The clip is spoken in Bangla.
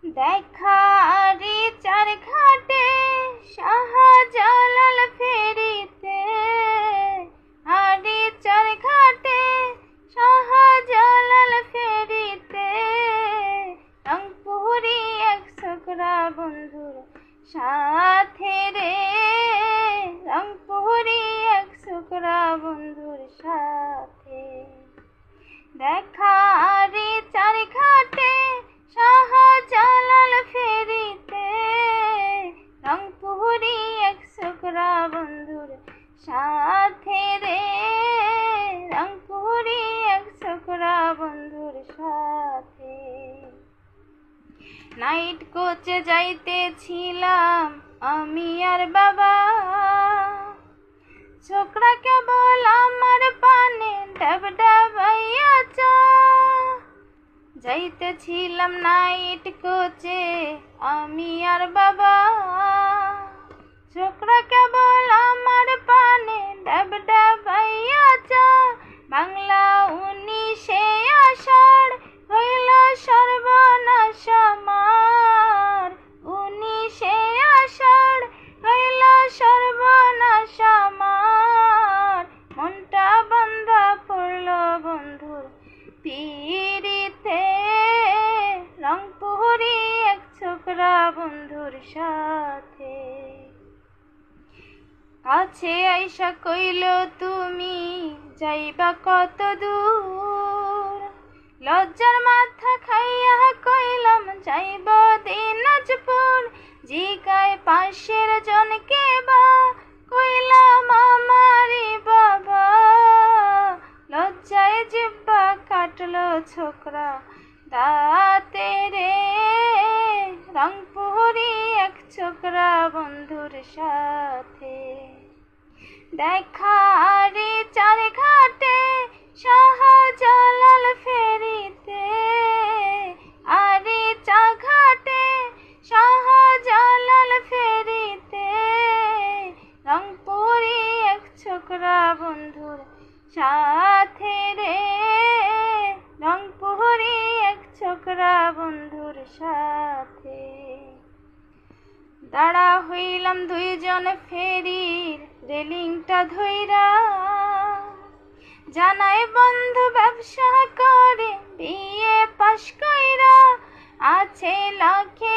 দেখা রে চার ঘাটে শাহজালাল ফেরিতে, আরে চার ঘাটে শাহজালাল ফেরিতে, রংপুরি এক ছোকরা বন্ধুর সাথে রে, রংপুরি এক ছোকরা বন্ধুর সাথে। দেখা রে চার ঘাটে শাহজালাল ফেরিতে, রংপুরি এক ছোকরা বন্ধুর সাথে রে, রংপুরি এক ছোকরা বন্ধুর সাথে। নাইট কোচে যাইতেছিলাম আমি আর বাবা, ছোকরা কেবল আমার পানে ডাব ডাবাইয়া চা। যাইতেছিলাম নাইট কোচে আমি আর বাবা, ছোকরা কেবল আমার পানে ডাব ডাবাইয়া চা। বাংলা 19শে আষাঢ় হইল সর্বনাশ আমার, 19শে আষাঢ় হইল সর্বনাশ আমার। মনটা বান্ধা পড়ল বন্ধুর পিরিতে, রংপুরি এক ছোকরা বন্ধুর সাথে। কাছে আইসা কইল তুমি যাইবা কত দূর, লজ্জার মাথা খাইয়া কইলাম যাইব দিনাজপুর। জিগায় পাশের জনকে বা কইলাম আমারি বাবা, লজ্জায় জিব্বা কাটলো ছোকরা দাঁতে রে, রংপুরি এক ছোকরা বন্ধুর সাথে। দেখা রে চার ঘাটে শাহজালাল ফেরিতে, আরে চা ঘাটে শাহজালাল ফেরিতে, রংপুরি এক ছোকরা বন্ধুর সাথে রে, রংপুরি এক ছোকরা বন্ধুর সাথে। দাঁড়া হইলাম দুইজন ফেরির রেলিংটা ধইরা, জানাই বন্ধু ব্যবসা করে বিয়ে পাশ কইরা, আছে লাখে